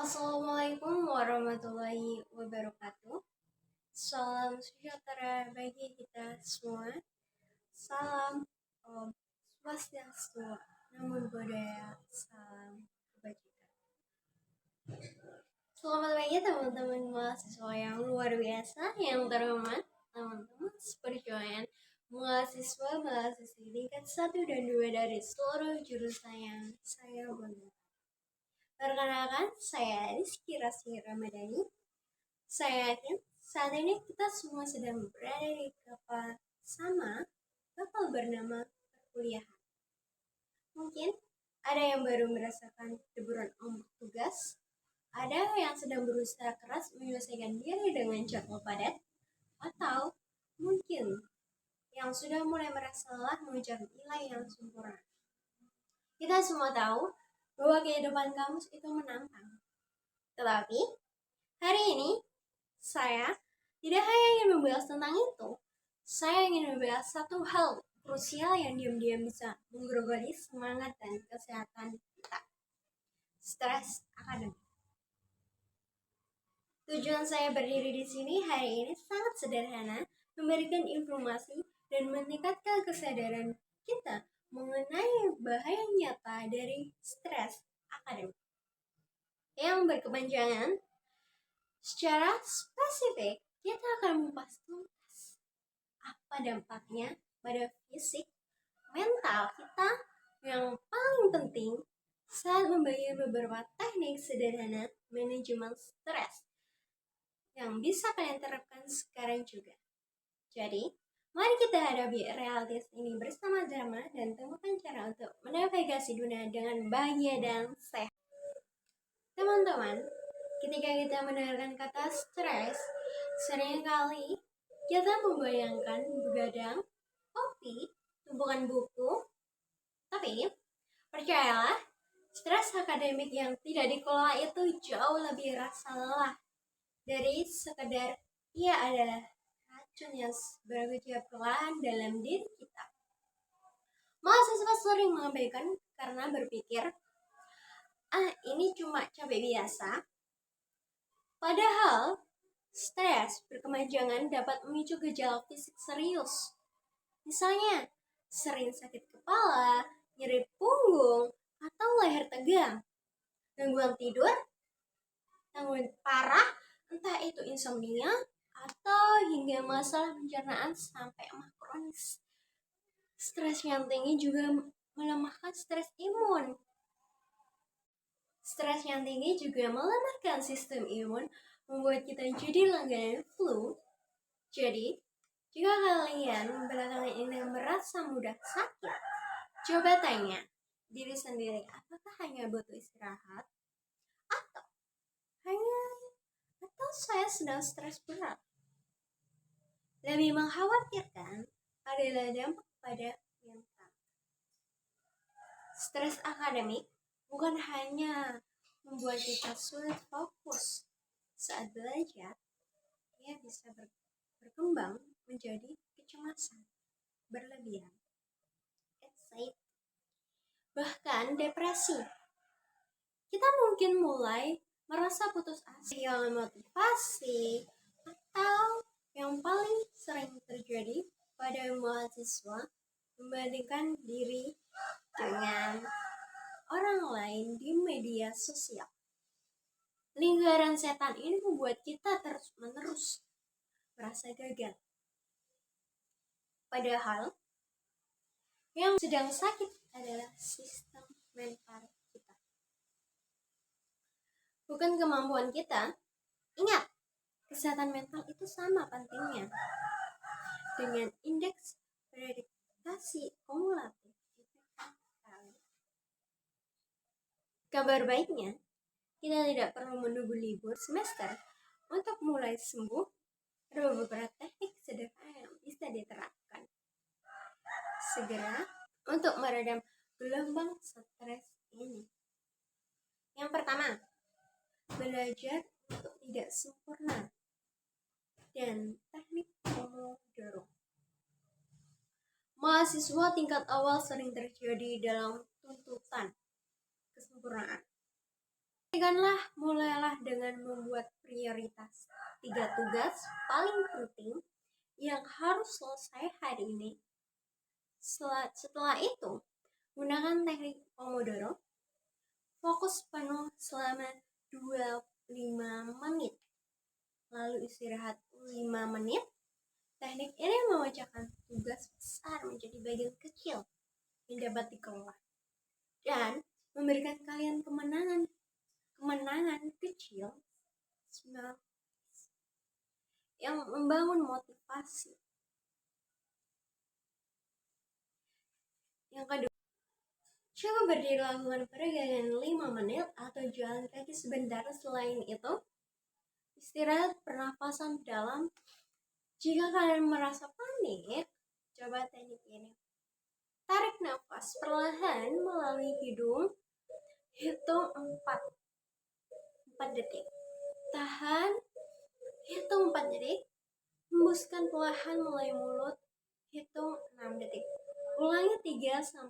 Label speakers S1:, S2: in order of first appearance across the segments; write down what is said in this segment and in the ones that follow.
S1: Assalamualaikum warahmatullahi wabarakatuh. Salam sejahtera bagi kita semua. Salam Om Swastiastu, Namo Buddhaya, salam kebajikan. Selamat pagi teman-teman mahasiswa yang luar biasa, yang terhormat, teman-teman seperjuangan mahasiswa-mahasiswi tingkat 1 dan 2 dari seluruh jurusan yang saya banggakan. Perkenalkan, saya Rizky Rasmi Ramadhani. Saya yakin saat ini kita semua sedang berada di kapal sama, kapal bernama perkuliahan. Mungkin ada yang baru merasakan deburan ombak tugas, ada yang sedang berusaha keras menyelesaikan diri dengan jadwal padat, atau mungkin yang sudah mulai merasa lelah mengejar nilai yang sempurna. Kita semua tahu bahwa kehidupan kampus itu menantang. Tetapi hari ini saya tidak hanya ingin membahas tentang itu, saya ingin membahas satu hal krusial yang diam-diam bisa menggerogoti semangat dan kesehatan kita. Stres akademik. Tujuan saya berdiri di sini hari ini sangat sederhana, memberikan informasi dan meningkatkan kesadaran kita mengenai bahaya nyata dari stres akademik yang berkepanjangan. Secara spesifik, kita akan membahas tuntas apa dampaknya pada fisik, mental kita yang paling penting saat membayar beberapa teknik sederhana manajemen stres yang bisa kalian terapkan sekarang juga. Jadi, mari kita hadapi realitas ini bersama-sama dan temukan cara untuk menavigasi dunia dengan bahagia dan sehat. Teman-teman, ketika kita mendengarkan kata stres, seringkali kita membayangkan begadang, kopi, tumpukan buku. Tapi, percayalah, stres akademik yang tidak dikelola itu jauh lebih rasa lelah dari sekedar ia adalah racun yang bekerja perlahan dalam diri kita. Mahasiswa sering mengabaikan karena berpikir, ini cuma capek biasa. Padahal, stres berkepanjangan dapat memicu gejala fisik serius. Misalnya, sering sakit kepala, nyeri punggung, atau leher tegang, gangguan tidur, gangguan parah, entah itu insomnia, atau hingga masalah pencernaan sampai emah kronis. Stres yang tinggi juga melemahkan stres imun. Stres yang tinggi juga melemahkan sistem imun, membuat kita jadi langganan flu. Jadi, jika kalian belakangan ini merasa mudah sakit, coba tanya diri sendiri, apakah hanya butuh istirahat? Atau saya sedang stres berat? Lebih mengkhawatirkan adalah dampak pada mental. Stres akademik bukan hanya membuat kita sulit fokus saat belajar, ia bisa berkembang menjadi kecemasan berlebihan, anxiety, bahkan depresi. Kita mungkin mulai merasa putus asa, kehilangan motivasi, atau yang paling sering terjadi pada mahasiswa membandingkan diri dengan orang lain di media sosial. Lingkaran setan ini membuat kita terus-menerus merasa gagal. Padahal, yang sedang sakit adalah sistem mental kita, bukan kemampuan kita. Ingat, kesehatan mental itu sama pentingnya dengan indeks prestasi kumulatif. Kabar baiknya, kita tidak perlu menunggu libur semester untuk mulai sembuh. Ada beberapa teknik sederhana yang bisa diterapkan segera untuk meredam gelombang stres ini. Yang pertama, belajar untuk tidak sempurna dan teknik Pomodoro. Mahasiswa tingkat awal sering terjadi dalam tuntutan kesempurnaan. Mulailah dengan membuat prioritas 3 tugas paling penting yang harus selesai hari ini. Setelah itu, gunakan teknik Pomodoro. Fokus penuh selama 25 menit. Lalu istirahat 5 menit. Teknik ini memecahkan tugas besar menjadi bagian kecil yang dapat dikelola dan memberikan kalian kemenangan kecil yang membangun motivasi. Yang kedua, coba berdiri lakukan peregangan 5 menit atau jalan kaki sebentar. Selain itu, istirahat pernafasan dalam. Jika kalian merasa panik, coba teknik ini. Tarik nafas perlahan melalui hidung, hitung 4 detik. Tahan, hitung 4 detik. Hembuskan perlahan melalui mulut, hitung 6 detik. Ulangi 3-5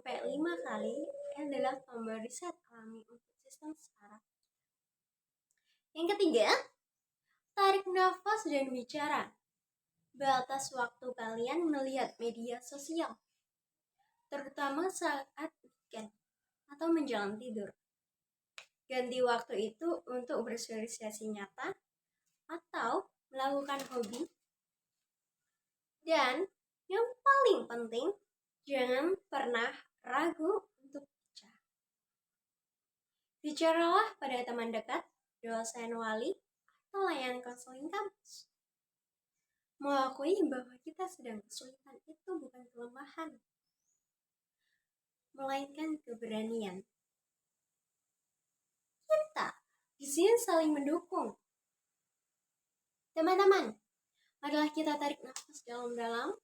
S1: kali. Ini adalah tombol reset alami untuk sistem saraf. Yang ketiga, tarik nafas dan bicara. Batas waktu kalian melihat media sosial, terutama saat weekend atau menjelang tidur. Ganti waktu itu untuk bersosialisasi nyata atau melakukan hobi. Dan yang paling penting, jangan pernah ragu untuk bicara. Bicaralah pada teman dekat, dosen wali, atau layanan konseling kampus. Mengakui bahwa kita sedang kesulitan itu bukan kelemahan, melainkan keberanian. Kita di sini saling mendukung. Teman-teman, marilah kita tarik nafas dalam-dalam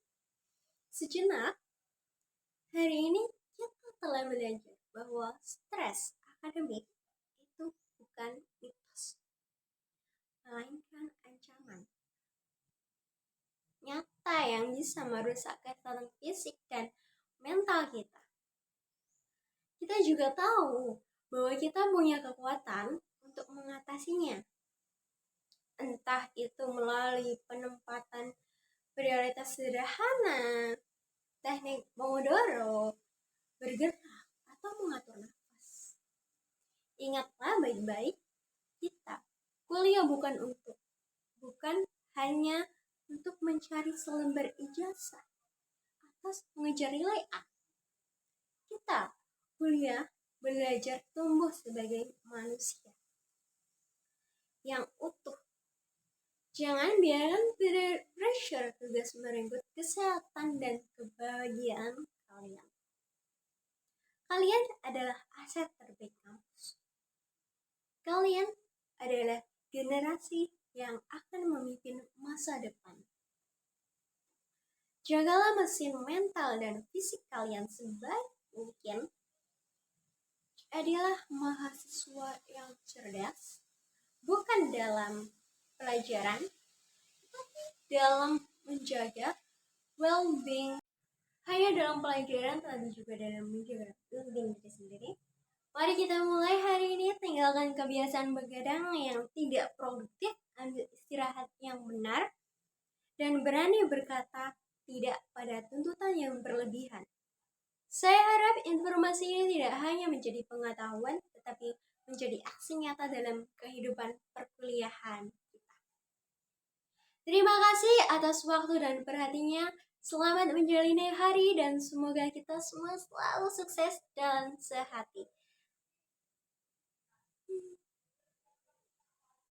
S1: sejenak. Hari ini kita telah belajar bahwa stres akademik itu bukan mitos, melainkan ancaman nyata yang bisa merusak kesehatan fisik dan mental kita. Kita juga tahu bahwa kita punya kekuatan untuk mengatasinya. Entah itu melalui penempatan prioritas sederhana, teknik Pomodoro, bergerak, atau mengatur nafas. Ingatlah baik-baik, kita kuliah bukan hanya untuk mencari selembar ijazah atas mengejar nilai A. Kita kuliah belajar tumbuh sebagai manusia yang utuh. Jangan biarkan pressure tugas merenggut kesehatan dan kebahagiaan kalian. Kalian adalah aset terbaik kampus. Kalian adalah generasi yang akan memimpin masa depan. Jagalah mesin mental dan fisik kalian sebaik mungkin. Jadilah mahasiswa yang cerdas, bukan dalam pelajaran, tapi dalam menjaga well-being. Hanya dalam pelajaran, tapi juga dalam menjaga well-being diri sendiri. Mari kita mulai hari ini. Tinggalkan kebiasaan begadang yang tidak produktif, ambil istirahat yang benar, dan berani berkata tidak pada tuntutan yang berlebihan. Saya harap informasi ini tidak hanya menjadi pengetahuan, tetapi menjadi aksi nyata dalam kehidupan perkuliahan kita. Terima kasih atas waktu dan perhatiannya. Selamat menjalani hari dan semoga kita semua selalu sukses dan sehati.